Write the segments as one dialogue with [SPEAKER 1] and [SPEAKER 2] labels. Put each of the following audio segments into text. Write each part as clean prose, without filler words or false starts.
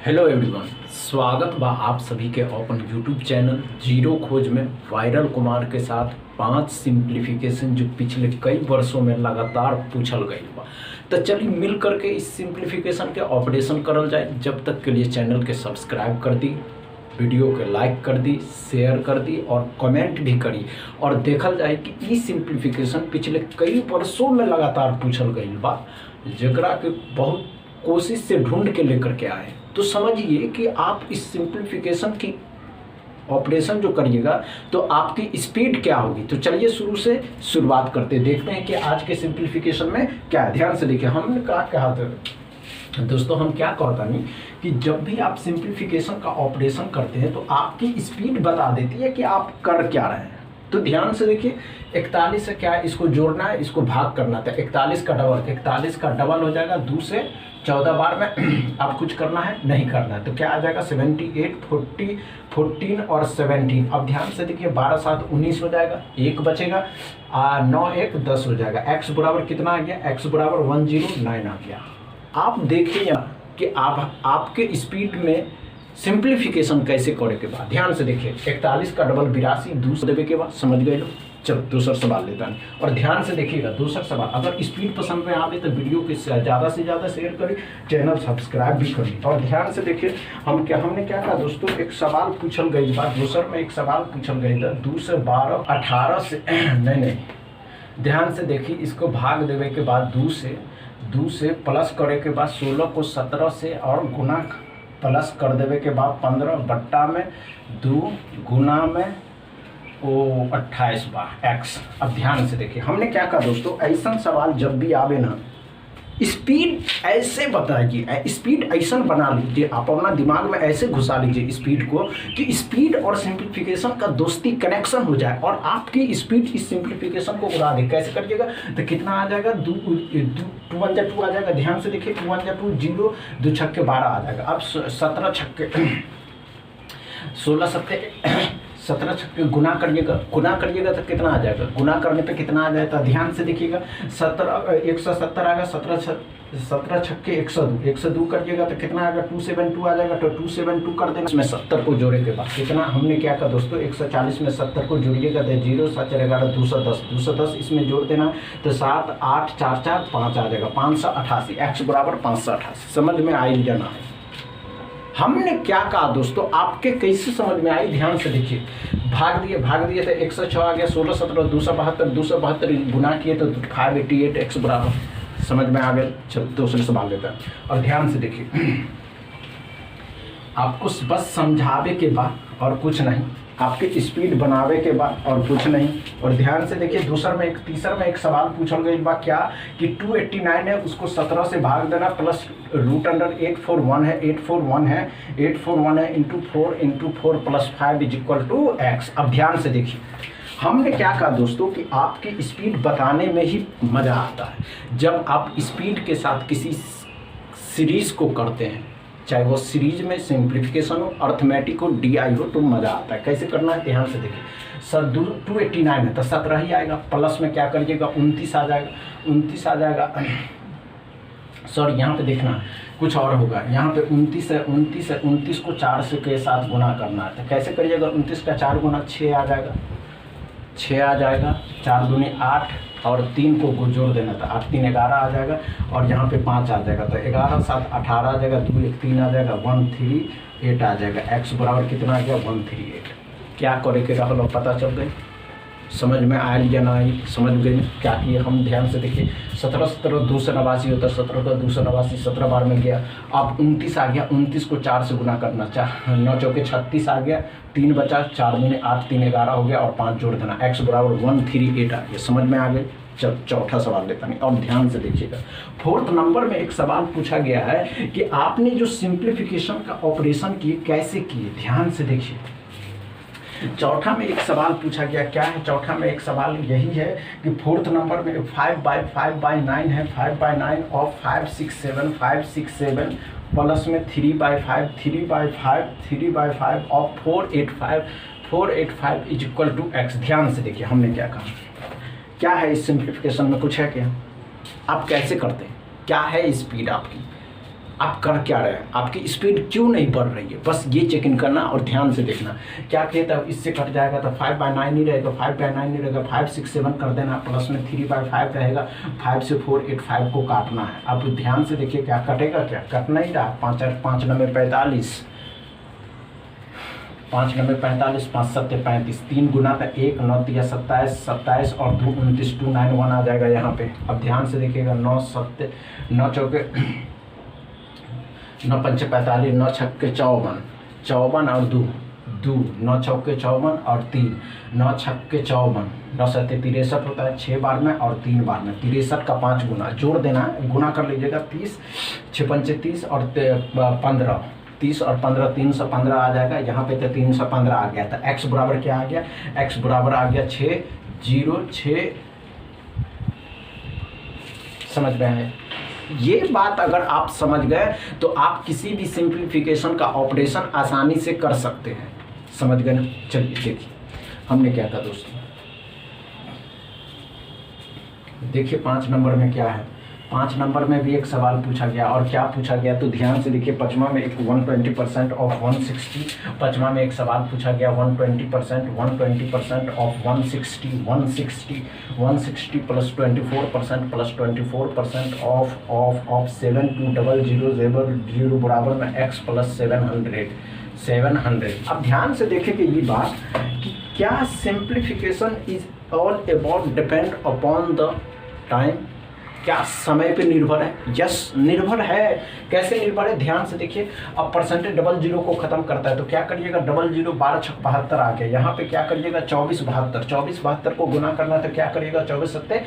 [SPEAKER 1] Hello everyone, स्वागत बा आप सभी के अपन यूट्यूब चैनल जीरो खोज में वायरल कुमार के साथ 5 सिंप्लीफिकेशन जो पिछले कई वर्षों में लगातार पूछल गई बा। तो चलिए मिल करके इस सिंप्लीफिकेशन के ऑपरेशन करल जाए। जब तक के लिए चैनल के सब्सक्राइब कर दी, वीडियो के लाइक कर दी, शेयर कर दी और कमेंट भी करी और देखल जाए कि ई सिंप्लीफिकेशन पिछले कई वर्षों में लगातार पूछल गई बा, जकरा के बहुत कोशिश से ढूंढ के लेकर के आए। तो समझिए कि आप इस सिंप्लीफिकेशन की ऑपरेशन जो करिएगा तो आपकी स्पीड क्या होगी। तो चलिए शुरू से शुरुआत करते देखते हैं कि आज के सिंप्लीफिकेशन में क्या है। ध्यान से देखिए, हमने कहा था दोस्तों, हम क्या कहता नहीं कि जब भी आप सिंप्लीफिकेशन का ऑपरेशन करते हैं तो आपकी स्पीड बता देती है कि आप कर क्या रहे हैं। तो ध्यान से देखिए, 41 से क्या है, इसको जोड़ना है, इसको भाग करना था। 41 का डबल हो जाएगा 2 से 14 बार में आप कुछ करना है नहीं करना है। तो क्या आ जाएगा 78, 40, 14 और 17। अब ध्यान से देखिए, 12 7 19 हो जाएगा, 1 बचेगा, 9 1 10 हो जाएगा। x बराबर कितना आ गया, x बराबर 109 आ गया। आप देखिए यहाँ कि आपके स्पीड में सिंप्लीफिकेशन कैसे करे के बाद ध्यान से देखिए, 41 का डबल 82, 2 देवे के बाद समझ गए लोग। चलो दूसरा सवाल लेता है और ध्यान से देखिएगा दूसरा सवाल। अगर स्पीड पसंद में आवे तो वीडियो के ज़्यादा से ज़्यादा शेयर करें, चैनल सब्सक्राइब भी करें। और ध्यान से देखिए, हमने क्या कहा दोस्तों, एक सवाल पूछल गई बात दूसर में, एक सवाल पूछल गई था 2 से 12, 18 से नहीं, ध्यान से देखिए, इसको भाग देवे के बाद 2 से प्लस करे के बाद 16 को 17 से और गुना प्लस कर देवे के बाद 15 बट्टा में 2 गुना में 28 बार x। अब ध्यान से देखिए, हमने क्या कहा दोस्तों, ऐसा सवाल जब भी आवे ना, स्पीड ऐसे बताइए, स्पीड ऐसा बना लीजिए, आप अपना दिमाग में ऐसे घुसा लीजिए स्पीड को कि स्पीड और सिंप्लीफिकेशन का दोस्ती कनेक्शन हो जाए और आपकी स्पीड इस सिंप्लीफिकेशन को उड़ा दे। कैसे करिएगा तो कितना आ जाएगा, 2 1 जा 2 आ जाएगा। ध्यान से देखिए, 2 1 जा 2, 0 2 छक्के 12 आ जाएगा। अब 17 छक्के 17 छक्के गुना करिएगा तो कितना आ जाएगा, गुना करने पे कितना आ जाएगा। ध्यान से देखिएगा, 170 आएगा, 17 छक्के 102 करिएगा तो कितना आएगा, 272 आ जाएगा। तो 272 कर देना, इसमें 70 को जोड़े के बाद कितना, हमने क्या कहा दोस्तों, 140 में 70 को जोड़िएगा तो 0 7 4 11 210 इसमें जोड़ देना तो 7 8 4 4 5 आ जाएगा, 588। x बराबर 588। समझ में आई जाना है। हमने क्या कहा दोस्तों, आपके कैसे समझ में आई, ध्यान से देखिए, भाग दिए तो 106 आ गया, 16 17 272 गुना किए तो 588 x बराबर, समझ में आ गया। चलो दूसरे सवाल लेते हैं और ध्यान से देखिए, आपको बस समझावे के बाद और कुछ नहीं, आपकी स्पीड बनावे के बाद और कुछ नहीं। और ध्यान से देखिए, तीसरा में एक सवाल पूछल गई बा क्या कि 289 है, उसको 17 से भाग देना प्लस √841 है, 841 है इंटू 4 प्लस 5 = x। अब ध्यान से देखिए, हमने क्या कहा दोस्तों कि आपकी स्पीड बताने में ही मज़ा आता है। जब आप स्पीड के साथ किसी सीरीज़ को करते हैं, चाहे वो सीरीज में सिंप्लीफिकेशन हो, अर्थमेटिक हो, DI हो, तो मज़ा आता है। कैसे करना है ध्यान से देखिए, सर 289 है तो 17 ही आएगा, प्लस में क्या करिएगा 29 आ जाएगा। सर यहाँ पे देखना कुछ और होगा, यहाँ पे 29 को 4 से के साथ गुना करना है। तो कैसे करिएगा, 29 का 4 गुना 6 आ जाएगा, 4 दूनी 8 और 3 को जोड़ देना था, 8 3 11 आ जाएगा और यहाँ पे 5 आ जाएगा। तो 11 7 18 आ जाएगा, 2 1 3 आ जाएगा, 138 आ जाएगा। x बराबर कितना आ गया, 138। क्या करे के रहल पता चल गई, समझ में आयल या ना आई, समझ गई क्या किए हम। ध्यान से देखिए, 17 17 289 होता है, 17 का 289 17 बार में गया। अब 29 आ गया, 29 को 4 से गुना करना, 9 चौके 36 आ गया, 3 बचा, 4 दूनी 8 3 11 हो गया और 5 जोड़ देना, x बराबर 138 आ गया। समझ में आ गए। चल चौथा सवाल लेता नहीं और ध्यान से देखिएगा, 4th नंबर में एक सवाल पूछा गया है कि आपने जो सिंप्लीफिकेशन का ऑपरेशन किए कैसे किए। ध्यान से देखिए, चौथा में एक सवाल पूछा गया, क्या है चौथा में एक सवाल यही है कि 4th नंबर में 5/9 है, 5/9 और 567 प्लस में 3/5 और 485 = x। ध्यान से देखिए, हमने क्या कहा, क्या है इस सिंप्लीफिकेशन में, कुछ है क्या, आप कैसे करते हैं, क्या है स्पीड आपकी, आप कर क्या रहे हैं, आपकी स्पीड क्यों नहीं बढ़ रही है, बस ये चेक इन करना और ध्यान से देखना। क्या कहता है, इससे कट जाएगा तो 5/9 नहीं रहेगा, 5/9 नहीं रहेगा, 5 6 7 कर देना, प्लस में 3/5 रहेगा, 5 से 4 8 5 को काटना है। अब ध्यान से देखिए क्या कटेगा, क्या कट नहीं रहा, 5 8 5 9 45, 5 9 45, 5 7 35, 3 गुना तो 1 9 3 27, 27 और 2 29, 2 9 1 आ जाएगा यहाँ पे। अब ध्यान से देखिएगा, 9 7 9 चौके 9 पंचे 45, 9 छक्के 54, 54 और 2 2, 9 चौके 54 और 3, 9 छक्के 54, 9 7 63 होता है 6 बार में और 3 बार में, 63 का 5 गुना जोड़ देना है, गुना कर लीजिएगा, 30 6 पंचे 30 और 15, 30 और 15 315 आ जाएगा। यहाँ पे तो 315 आ गया था। x बराबर क्या आ गया, x बराबर आ गया 606। समझ में आए? ये बात अगर आप समझ गए तो आप किसी भी सिंप्लीफिकेशन का ऑपरेशन आसानी से कर सकते हैं। समझ गए ना? चलिए देखिए हमने क्या था दोस्तों, देखिए 5 नंबर में क्या है। 5 नंबर में भी एक सवाल पूछा गया, और क्या पूछा गया तो ध्यान से देखिए। 5वां में एक 120% ऑफ 160, 5वां में एक सवाल पूछा गया 120% 120% ऑफ 160 160 160 प्लस 24% प्लस 24% ऑफ 7200 बराबर में x प्लस 700। अब ध्यान से देखें कि ये बात कि क्या simplification is all about depend upon the time, क्या समय पे निर्भर है? यस निर्भर है। कैसे निर्भर है, ध्यान से देखिए। अब परसेंटेज 00 को खत्म करता है तो क्या करिएगा, 00 12 छक 72 आ गया। यहाँ पे क्या करिएगा 24 72 को गुना करना है तो क्या करिएगा 24 7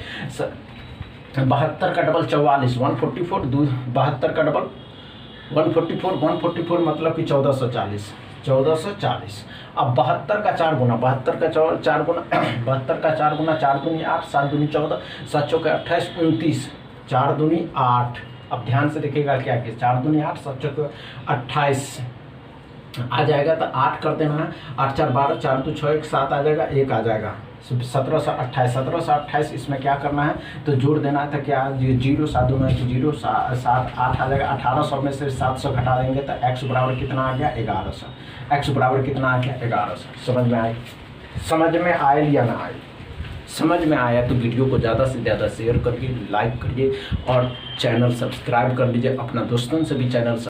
[SPEAKER 1] 72 का डबल 44, 144, 72 का डबल 144 मतलब कि 1440। अब 72 का 4 गुना 72 का 4 गुना 4 दूनी 8, 7 दूनी 14, 7 चौके 28, 29, 4 दूनी 8। अब ध्यान से देखिएगा क्या कि 4 दूनी 8, 7 चौके 28 आ जाएगा तो 8 कर देना है, 8 4 12, 4 2 6 1 7 आ जाएगा, 1 आ जाएगा 1728। इसमें क्या करना है तो जोड़ देना था, क्या 0 7 दूना 0 7 8 आ जाएगा। 1800 में से 700 घटा देंगे तो x बराबर कितना आ गया 1100। x बराबर कितना आ गया 1100। समझ में आए? समझ में आए या ना आए? समझ में आया तो वीडियो को ज़्यादा से ज़्यादा शेयर करिए, लाइक करिए और चैनल सब्सक्राइब कर लीजिए। अपना दोस्तों से भी चैनल